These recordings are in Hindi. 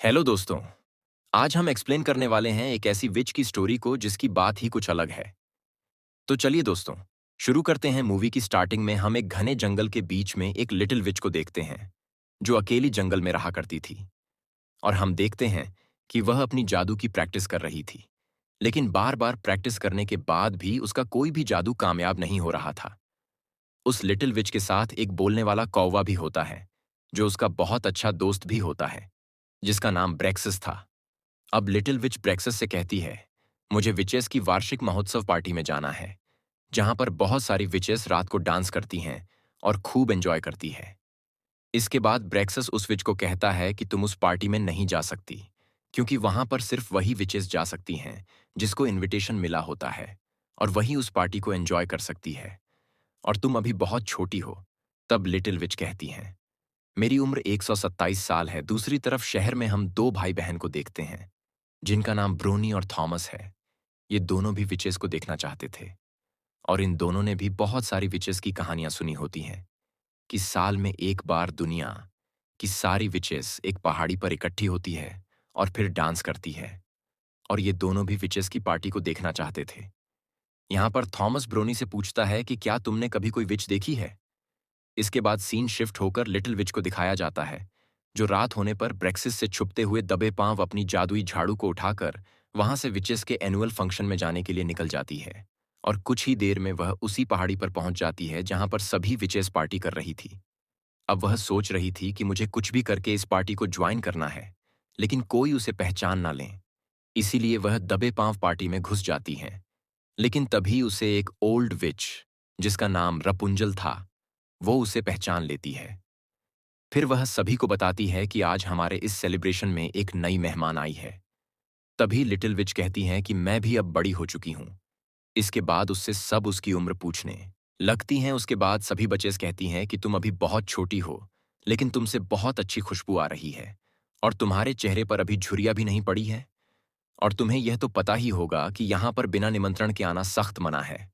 हेलो दोस्तों। आज हम एक्सप्लेन करने वाले हैं एक ऐसी विच की स्टोरी को जिसकी बात ही कुछ अलग है। तो चलिए दोस्तों, शुरू करते हैं। मूवी की स्टार्टिंग में हम एक घने जंगल के बीच में एक लिटिल विच को देखते हैं जो अकेली जंगल में रहा करती थी। और हम देखते हैं कि वह अपनी जादू की प्रैक्टिस कर रही थी, लेकिन बार बार प्रैक्टिस करने के बाद भी उसका कोई भी जादू कामयाब नहीं हो रहा था। उस लिटिल विच के साथ एक बोलने वाला कौवा भी होता है जो उसका बहुत अच्छा दोस्त भी होता है, जिसका नाम ब्रेक्सिस था। अब लिटिल विच ब्रेक्सिस से कहती है, मुझे विचेस की वार्षिक महोत्सव पार्टी में जाना है, जहां पर बहुत सारी विचेस रात को डांस करती हैं और खूब एंजॉय करती है। इसके बाद ब्रेक्सिस उस विच को कहता है कि तुम उस पार्टी में नहीं जा सकती, क्योंकि वहां पर सिर्फ वही विचेस जा सकती हैं जिसको इनविटेशन मिला होता है, और वही उस पार्टी को एंजॉय कर सकती है, और तुम अभी बहुत छोटी हो। तब लिटिल विच कहती हैं, मेरी उम्र 127 साल है। दूसरी तरफ शहर में हम दो भाई बहन को देखते हैं जिनका नाम ब्रोनी और थॉमस है। ये दोनों भी विचेस को देखना चाहते थे, और इन दोनों ने भी बहुत सारी विचेस की कहानियां सुनी होती हैं कि साल में एक बार दुनिया की सारी विचेस एक पहाड़ी पर इकट्ठी होती है और फिर डांस करती है। और ये दोनों भी विचेस की पार्टी को देखना चाहते थे। यहाँ पर थॉमस ब्रोनी से पूछता है कि क्या तुमने कभी कोई विच देखी है। इसके बाद सीन शिफ्ट होकर लिटिल विच को दिखाया जाता है, जो रात होने पर ब्रेक्सिस से छुपते हुए दबे पांव अपनी जादुई झाड़ू को उठाकर वहां से विचेस के एनुअल फंक्शन में जाने के लिए निकल जाती है। और कुछ ही देर में वह उसी पहाड़ी पर पहुंच जाती है जहां पर सभी विचेस पार्टी कर रही थी। अब वह सोच रही थी कि मुझे कुछ भी करके इस पार्टी को ज्वाइन करना है, लेकिन कोई उसे पहचान ना ले। इसीलिए वह दबे पांव पार्टी में घुस जाती है। लेकिन तभी उसे एक ओल्ड विच, जिसका नाम रपुंजल था, वो उसे पहचान लेती है। फिर वह सभी को बताती है कि आज हमारे इस सेलिब्रेशन में एक नई मेहमान आई है। तभी लिटिल विच कहती हैं कि मैं भी अब बड़ी हो चुकी हूं। इसके बाद उससे सब उसकी उम्र पूछने लगती हैं। उसके बाद सभी बचेस कहती हैं कि तुम अभी बहुत छोटी हो, लेकिन तुमसे बहुत अच्छी खुशबू आ रही है, और तुम्हारे चेहरे पर अभी झुर्रियां भी नहीं पड़ी है, और तुम्हें यह तो पता ही होगा कि यहां पर बिना निमंत्रण के आना सख्त मना है।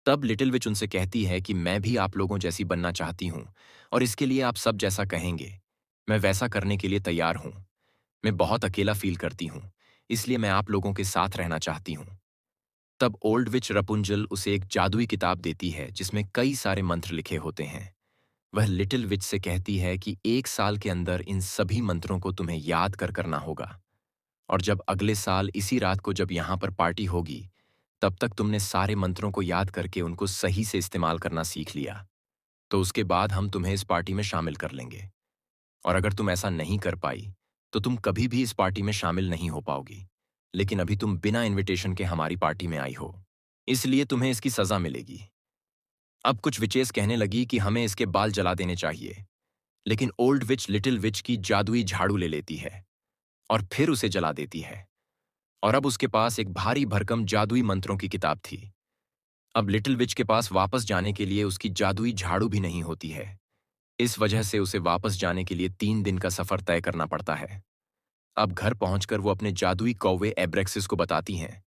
तब लिटिल विच उनसे कहती है कि मैं भी आप लोगों जैसी बनना चाहती हूँ, और इसके लिए आप सब जैसा कहेंगे मैं वैसा करने के लिए तैयार हूँ। मैं बहुत अकेला फील करती हूँ, इसलिए मैं आप लोगों के साथ रहना चाहती हूँ। तब ओल्ड विच रपुंजल उसे एक जादुई किताब देती है जिसमें कई सारे मंत्र लिखे होते हैं। वह लिटिल विच से कहती है कि एक साल के अंदर इन सभी मंत्रों को तुम्हें याद कर करना होगा, और जब अगले साल इसी रात को जब यहाँ पर पार्टी होगी, तब तक तुमने सारे मंत्रों को याद करके उनको सही से इस्तेमाल करना सीख लिया, तो उसके बाद हम तुम्हें इस पार्टी में शामिल कर लेंगे। और अगर तुम ऐसा नहीं कर पाई, तो तुम कभी भी इस पार्टी में शामिल नहीं हो पाओगी। लेकिन अभी तुम बिना इनविटेशन के हमारी पार्टी में आई हो, इसलिए तुम्हें इसकी सजा मिलेगी। अब कुछ विचेस कहने लगी कि हमें इसके बाल जला देने चाहिए, लेकिन ओल्ड विच लिटिल विच की जादुई झाड़ू ले लेती है और फिर उसे जला देती है। और अब उसके पास एक भारी भरकम जादुई मंत्रों की किताब थी। अब लिटिल विच के पास वापस जाने के लिए उसकी जादुई झाड़ू भी नहीं होती है। इस वजह से उसे वापस जाने के लिए 3 दिन का सफर तय करना पड़ता है। अब घर पहुंचकर वो अपने जादुई कौवे एब्रेक्सिस को बताती हैं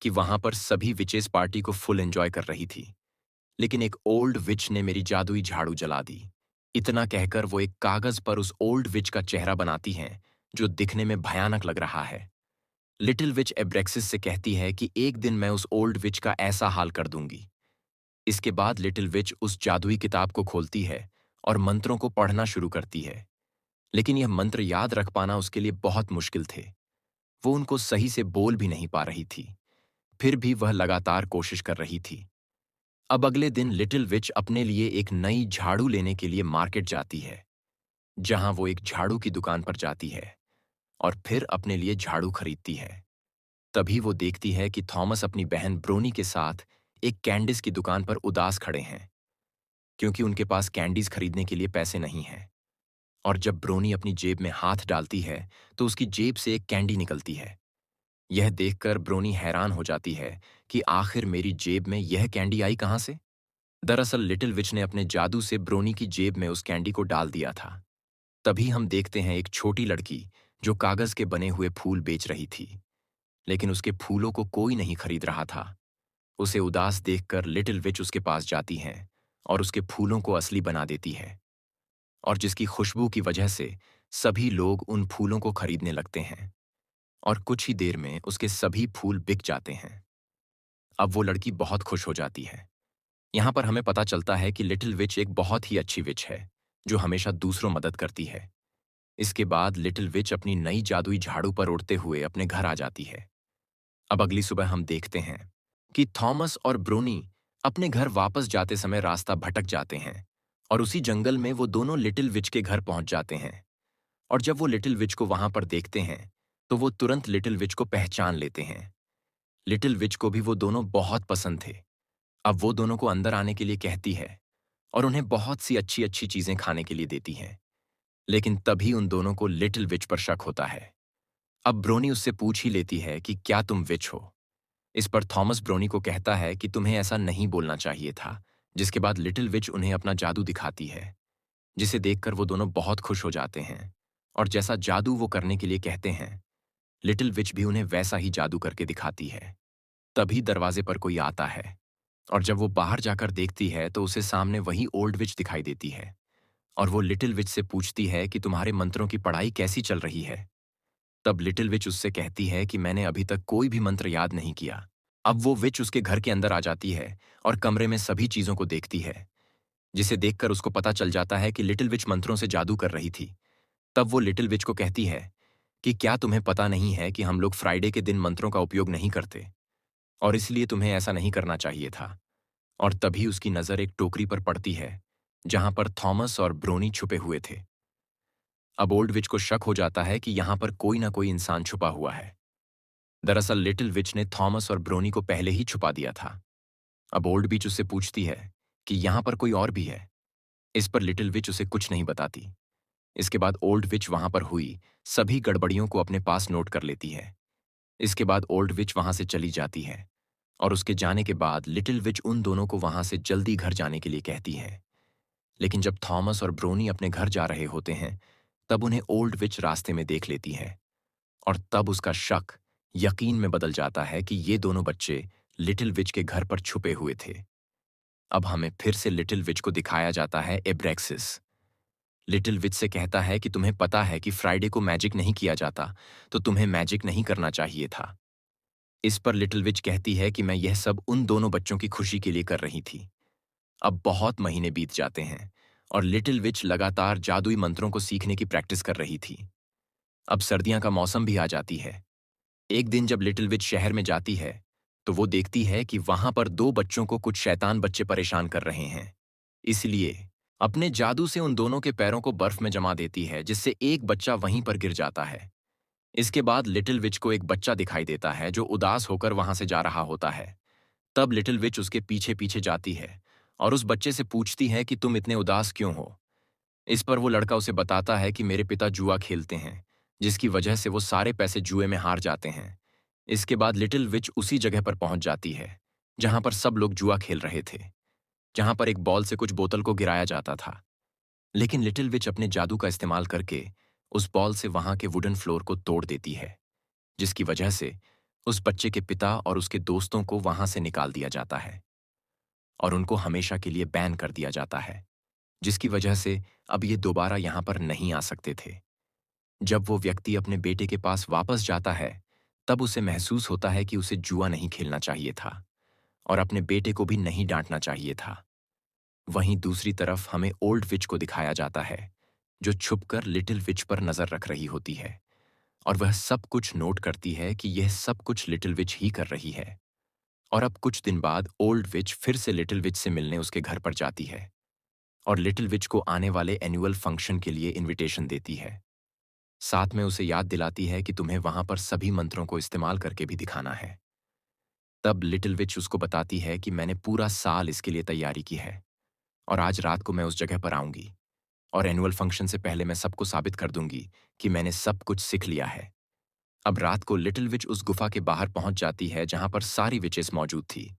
कि वहां पर सभी विचेस पार्टी को फुल एंजॉय कर रही थी, लेकिन एक ओल्ड विच ने मेरी जादुई झाड़ू जला दी। इतना कहकर वो एक कागज पर उस ओल्ड विच का चेहरा बनाती हैं, जो दिखने में भयानक लग रहा है। लिटिल विच एब्रेक्सिस से कहती है कि एक दिन मैं उस ओल्ड विच का ऐसा हाल कर दूंगी। इसके बाद लिटिल विच उस जादुई किताब को खोलती है और मंत्रों को पढ़ना शुरू करती है, लेकिन यह मंत्र याद रख पाना उसके लिए बहुत मुश्किल थे। वो उनको सही से बोल भी नहीं पा रही थी, फिर भी वह लगातार कोशिश कर रही थी। अब अगले दिन लिटिल विच अपने लिए एक नई झाड़ू लेने के लिए मार्केट जाती है, जहां वो एक झाड़ू की दुकान पर जाती है और फिर अपने लिए झाड़ू खरीदती है। तभी वो देखती है कि थॉमस अपनी बहन ब्रोनी के साथ एक कैंडीज की दुकान पर उदास खड़े हैं, क्योंकि उनके पास कैंडीज खरीदने के लिए पैसे नहीं हैं। और जब ब्रोनी अपनी जेब में हाथ डालती है, तो उसकी जेब से एक कैंडी निकलती है। यह देखकर ब्रोनी हैरान हो जाती है कि आखिर मेरी जेब में यह कैंडी आई कहां से। दरअसल लिटिल विच ने अपने जादू से ब्रोनी की जेब में उस कैंडी को डाल दिया था। तभी हम देखते हैं एक छोटी लड़की जो कागज के बने हुए फूल बेच रही थी, लेकिन उसके फूलों को कोई नहीं खरीद रहा था। उसे उदास देखकर लिटिल विच उसके पास जाती हैं और उसके फूलों को असली बना देती है, और जिसकी खुशबू की वजह से सभी लोग उन फूलों को खरीदने लगते हैं और कुछ ही देर में उसके सभी फूल बिक जाते हैं। अब वो लड़की बहुत खुश हो जाती है। यहाँ पर हमें पता चलता है कि लिटिल विच एक बहुत ही अच्छी विच है, जो हमेशा दूसरों मदद करती है। इसके बाद लिटिल विच अपनी नई जादुई झाड़ू पर उड़ते हुए अपने घर आ जाती है। अब अगली सुबह हम देखते हैं कि थॉमस और ब्रोनी अपने घर वापस जाते समय रास्ता भटक जाते हैं और उसी जंगल में वो दोनों लिटिल विच के घर पहुंच जाते हैं। और जब वो लिटिल विच को वहां पर देखते हैं, तो वो तुरंत लिटिल विच को पहचान लेते हैं। लिटिल विच को भी वो दोनों बहुत पसंद थे। अब वो दोनों को अंदर आने के लिए कहती है और उन्हें बहुत सी अच्छी अच्छी चीजें खाने के लिए देती हैं। लेकिन तभी उन दोनों को लिटिल विच पर शक होता है। अब ब्रोनी उससे पूछ ही लेती है कि क्या तुम विच हो। इस पर थॉमस ब्रोनी को कहता है कि तुम्हें ऐसा नहीं बोलना चाहिए था, जिसके बाद लिटिल विच उन्हें अपना जादू दिखाती है, जिसे देखकर वो दोनों बहुत खुश हो जाते हैं और जैसा जादू वो करने के लिए कहते हैं, लिटिल विच भी उन्हें वैसा ही जादू करके दिखाती है। तभी दरवाजे पर कोई आता है और जब वो बाहर जाकर देखती है तो उसे सामने वही ओल्ड विच दिखाई देती है और वो लिटिल विच से पूछती है कि तुम्हारे मंत्रों की पढ़ाई कैसी चल रही है। तब लिटिल विच उससे कहती है कि मैंने अभी तक कोई भी मंत्र याद नहीं किया। अब वो विच उसके घर के अंदर आ जाती है और कमरे में सभी चीजों को देखती है, जिसे देखकर उसको पता चल जाता है कि लिटिल विच मंत्रों से जादू कर रही थी। तब वो लिटिल विच को कहती है कि क्या तुम्हें पता नहीं है कि हम लोग फ्राइडे के दिन मंत्रों का उपयोग नहीं करते और इसलिए तुम्हें ऐसा नहीं करना चाहिए था। और तभी उसकी नजर एक टोकरी पर पड़ती है, जहां पर थॉमस और ब्रोनी छुपे हुए थे। अब ओल्ड विच को शक हो जाता है कि यहां पर कोई ना कोई इंसान छुपा हुआ है। दरअसल लिटिल विच ने थॉमस और ब्रोनी को पहले ही छुपा दिया था। अब ओल्ड विच उससे पूछती है कि यहां पर कोई और भी है। इस पर लिटिल विच उसे कुछ नहीं बताती। इसके बाद ओल्ड विच वहां पर हुई सभी गड़बड़ियों को अपने पास नोट कर लेती है। इसके बाद ओल्ड विच वहां से चली जाती है और उसके जाने के बाद लिटिल विच उन दोनों को वहां से जल्दी घर जाने के लिए कहती है। लेकिन जब थॉमस और ब्रोनी अपने घर जा रहे होते हैं, तब उन्हें ओल्ड विच रास्ते में देख लेती है और तब उसका शक यकीन में बदल जाता है कि ये दोनों बच्चे लिटिल विच के घर पर छुपे हुए थे। अब हमें फिर से लिटिल विच को दिखाया जाता है एब्रेक्सिस। लिटिल विच से कहता है कि तुम्हें पता है कि फ्राइडे को मैजिक नहीं किया जाता, तो तुम्हें मैजिक नहीं करना चाहिए था। इस पर लिटिल विच कहती है कि मैं यह सब उन दोनों बच्चों की खुशी के लिए कर रही थी। अब बहुत महीने बीत जाते हैं और लिटिल विच लगातार जादुई मंत्रों को सीखने की प्रैक्टिस कर रही थी। अब सर्दियां का मौसम भी आ जाती है। एक दिन जब लिटिल विच शहर में जाती है, तो वो देखती है कि वहां पर दो बच्चों को कुछ शैतान बच्चे परेशान कर रहे हैं। इसलिए अपने जादू से उन दोनों के पैरों को बर्फ में जमा देती है, जिससे एक बच्चा वहीं पर गिर जाता है। इसके बाद लिटिल विच को एक बच्चा दिखाई देता है जो उदास होकर वहां से जा रहा होता है। तब लिटिल विच उसके पीछे पीछे जाती है और उस बच्चे से पूछती है कि तुम इतने उदास क्यों हो। इस पर वो लड़का उसे बताता है कि मेरे पिता जुआ खेलते हैं, जिसकी वजह से वो सारे पैसे जुए में हार जाते हैं। इसके बाद लिटिल विच उसी जगह पर पहुंच जाती है जहां पर सब लोग जुआ खेल रहे थे, जहां पर एक बॉल से कुछ बोतल को गिराया जाता था। लेकिन लिटिल विच अपने जादू का इस्तेमाल करके उस बॉल से वहां के वुडन फ्लोर को तोड़ देती है, जिसकी वजह से उस बच्चे के पिता और उसके दोस्तों को वहां से निकाल दिया जाता है और उनको हमेशा के लिए बैन कर दिया जाता है, जिसकी वजह से अब ये दोबारा यहां पर नहीं आ सकते थे। जब वो व्यक्ति अपने बेटे के पास वापस जाता है, तब उसे महसूस होता है कि उसे जुआ नहीं खेलना चाहिए था और अपने बेटे को भी नहीं डांटना चाहिए था। वहीं दूसरी तरफ हमें ओल्ड विच को दिखाया जाता है, जो छुपकर लिटिल विच पर नजर रख रही होती है और वह सब कुछ नोट करती है कि यह सब कुछ लिटिल विच ही कर रही है। और अब कुछ दिन बाद ओल्ड विच फिर से लिटिल विच से मिलने उसके घर पर जाती है और लिटिल विच को आने वाले एनुअल फंक्शन के लिए इनविटेशन देती है। साथ में उसे याद दिलाती है कि तुम्हें वहां पर सभी मंत्रों को इस्तेमाल करके भी दिखाना है। तब लिटिल विच उसको बताती है कि मैंने पूरा साल इसके लिए तैयारी की है और आज रात को मैं उस जगह पर आऊंगी और एनुअल फंक्शन से पहले मैं सबको साबित कर दूंगी कि मैंने सब कुछ सीख लिया है। अब रात को लिटिल विच उस गुफा के बाहर पहुंच जाती है जहां पर सारी विचेस मौजूद थी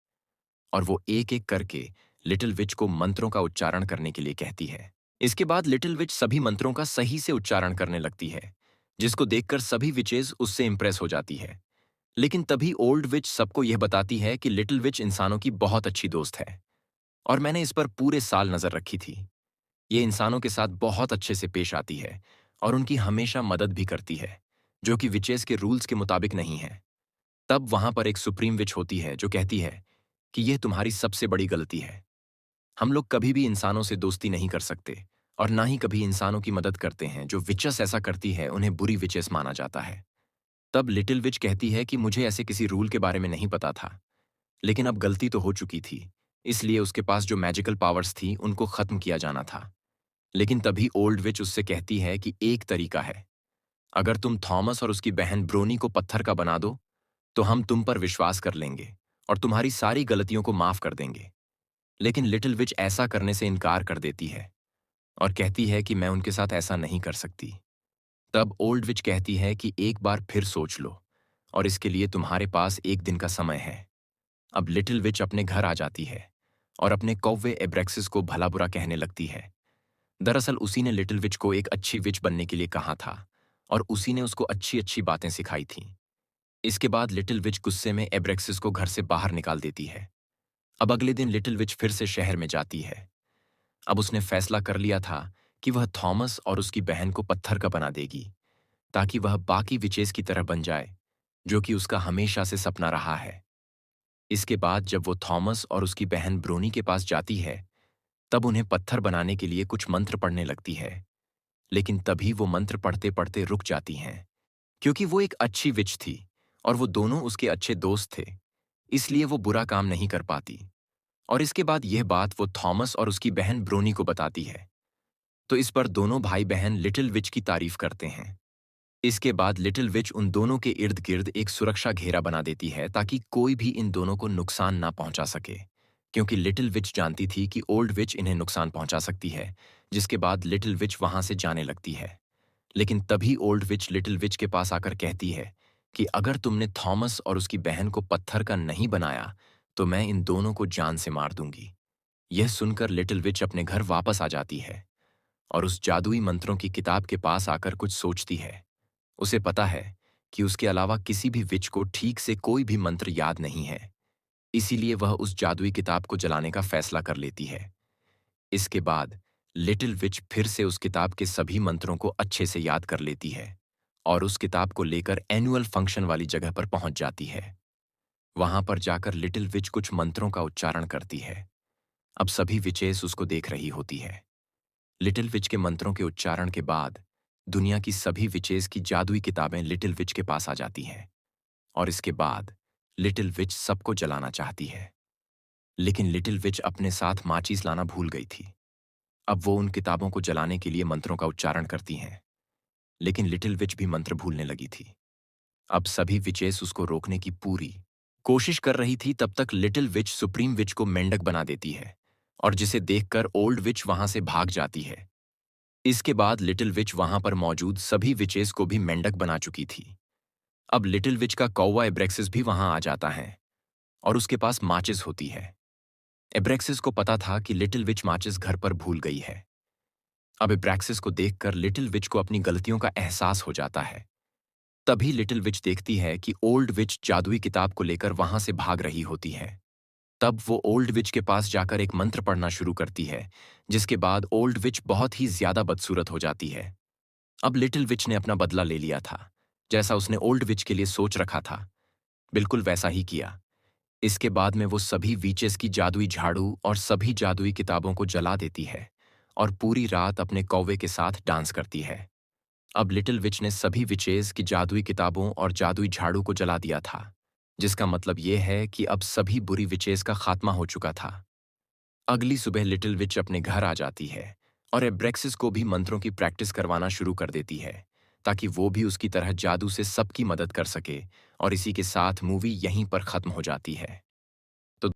और वो एक एक करके लिटिल विच को मंत्रों का उच्चारण करने के लिए कहती है। इसके बाद लिटिल विच सभी मंत्रों का सही से उच्चारण करने लगती है, जिसको देखकर सभी विचेस उससे इंप्रेस हो जाती है। लेकिन तभी ओल्ड विच सबको यह बताती है कि लिटिल विच इंसानों की बहुत अच्छी दोस्त है और मैंने इस पर पूरे साल नजर रखी थी। ये इंसानों के साथ बहुत अच्छे से पेश आती है और उनकी हमेशा मदद भी करती है, जो कि विचेस के रूल्स के मुताबिक नहीं है। तब वहां पर एक सुप्रीम विच होती है जो कहती है कि यह तुम्हारी सबसे बड़ी गलती है। हम लोग कभी भी इंसानों से दोस्ती नहीं कर सकते और ना ही कभी इंसानों की मदद करते हैं। जो विचेस ऐसा करती है उन्हें बुरी विचेस माना जाता है। तब लिटिल विच कहती है कि मुझे ऐसे किसी रूल के बारे में नहीं पता था, लेकिन अब गलती तो हो चुकी थी, इसलिए उसके पास जो मैजिकल पावर्स थी उनको खत्म किया जाना था। लेकिन तभी ओल्ड विच उससे कहती है कि एक तरीका है। अगर तुम थॉमस और उसकी बहन ब्रोनी को पत्थर का बना दो तो हम तुम पर विश्वास कर लेंगे और तुम्हारी सारी गलतियों को माफ कर देंगे। लेकिन लिटिल विच ऐसा करने से इनकार कर देती है और कहती है कि मैं उनके साथ ऐसा नहीं कर सकती। तब ओल्ड विच कहती है कि एक बार फिर सोच लो और इसके लिए तुम्हारे पास एक दिन का समय है। अब लिटिल विच अपने घर आ जाती है और अपने कौवे एब्रेक्सिस को भला बुरा कहने लगती है। दरअसल उसी ने लिटिल विच को एक अच्छी विच बनने के लिए कहा था और उसी ने उसको अच्छी अच्छी बातें सिखाई थीं। इसके बाद लिटिल विच गुस्से में एब्रेक्सिस को घर से बाहर निकाल देती है। अब अगले दिन लिटिल विच फिर से शहर में जाती है। अब उसने फैसला कर लिया था कि वह थॉमस और उसकी बहन को पत्थर का बना देगी ताकि वह बाकी विचेस की तरह बन जाए, जो कि उसका हमेशा से सपना रहा है। इसके बाद जब वो थॉमस और उसकी बहन ब्रोनी के पास जाती है, तब उन्हें पत्थर बनाने के लिए कुछ मंत्र पढ़ने लगती है। लेकिन तभी वो मंत्र पढ़ते पढ़ते रुक जाती हैं, क्योंकि वो एक अच्छी विच थी और वो दोनों उसके अच्छे दोस्त थे, इसलिए वो बुरा काम नहीं कर पाती। और इसके बाद यह बात वो थॉमस और उसकी बहन ब्रोनी को बताती है। तो इस पर दोनों भाई बहन लिटिल विच की तारीफ करते हैं। इसके बाद लिटिल विच उन दोनों के इर्द गिर्द एक सुरक्षा घेरा बना देती है ताकि कोई भी इन दोनों को नुकसान ना पहुंचा सके, क्योंकि लिटिल विच जानती थी कि ओल्ड विच इन्हें नुकसान पहुंचा सकती है। जिसके बाद लिटिल विच वहां से जाने लगती है। लेकिन तभी ओल्ड विच लिटिल विच के पास आकर कहती है कि अगर तुमने थॉमस और उसकी बहन को पत्थर का नहीं बनाया तो मैं इन दोनों को जान से मार दूंगी। यह सुनकर लिटिल विच अपने घर वापस आ जाती है और उस जादुई मंत्रों की किताब के पास आकर कुछ सोचती है। उसे पता है कि उसके अलावा किसी भी विच को ठीक से कोई भी मंत्र याद नहीं है, इसीलिए वह उस जादुई किताब को जलाने का फैसला कर लेती है। इसके बाद लिटिल विच फिर से उस किताब के सभी मंत्रों को अच्छे से याद कर लेती है और उस किताब को लेकर एनुअल फंक्शन वाली जगह पर पहुंच जाती है। वहां पर जाकर लिटिल विच कुछ मंत्रों का उच्चारण करती है। अब सभी विचेस उसको देख रही होती है। लिटिल विच के मंत्रों के उच्चारण के बाद दुनिया की सभी विचेस की जादुई किताबें लिटिल विच के पास आ जाती हैं और इसके बाद लिटिल विच सबको जलाना चाहती है। लेकिन लिटिल विच अपने साथ माचिस लाना भूल गई थी। अब वो उन किताबों को जलाने के लिए मंत्रों का उच्चारण करती हैं, लेकिन लिटिल विच भी मंत्र भूलने लगी थी। अब सभी विचेस उसको रोकने की पूरी कोशिश कर रही थी। तब तक लिटिल विच सुप्रीम विच को मेंढक बना देती है और जिसे देखकर ओल्ड विच वहां से भाग जाती है। इसके बाद लिटिल विच वहां पर मौजूद सभी विचेस को भी मेंढक बना चुकी थी। अब लिटिल विच का कौवा एब्रेक्सिस भी वहां आ जाता है और उसके पास माचिस होती है। एब्रेक्सिस को पता था कि लिटिल विच माचिस घर पर भूल गई है। अब एब्रेक्सिस को देखकर लिटिल विच को अपनी गलतियों का एहसास हो जाता है। तभी लिटिल विच देखती है कि ओल्ड विच जादुई किताब को लेकर वहां से भाग रही होती है। तब वो ओल्ड विच के पास जाकर एक मंत्र पढ़ना शुरू करती है, जिसके बाद ओल्ड विच बहुत ही ज्यादा बदसूरत हो जाती है। अब लिटिल विच ने अपना बदला ले लिया था। जैसा उसने ओल्ड विच के लिए सोच रखा था, बिल्कुल वैसा ही किया। इसके बाद में वो सभी वीचेस की जादुई झाड़ू और सभी जादुई किताबों को जला देती है और पूरी रात अपने कौवे के साथ डांस करती है। अब लिटिल विच ने सभी विचेस की जादुई किताबों और जादुई झाड़ू को जला दिया था, जिसका मतलब ये है कि अब सभी बुरी विचेस का खात्मा हो चुका था। अगली सुबह लिटिल विच अपने घर आ जाती है और एब्रेक्सिस को भी मंत्रों की प्रैक्टिस करवाना शुरू कर देती है ताकि वो भी उसकी तरह जादू से सबकी मदद कर सके। और इसी के साथ मूवी यहीं पर खत्म हो जाती है।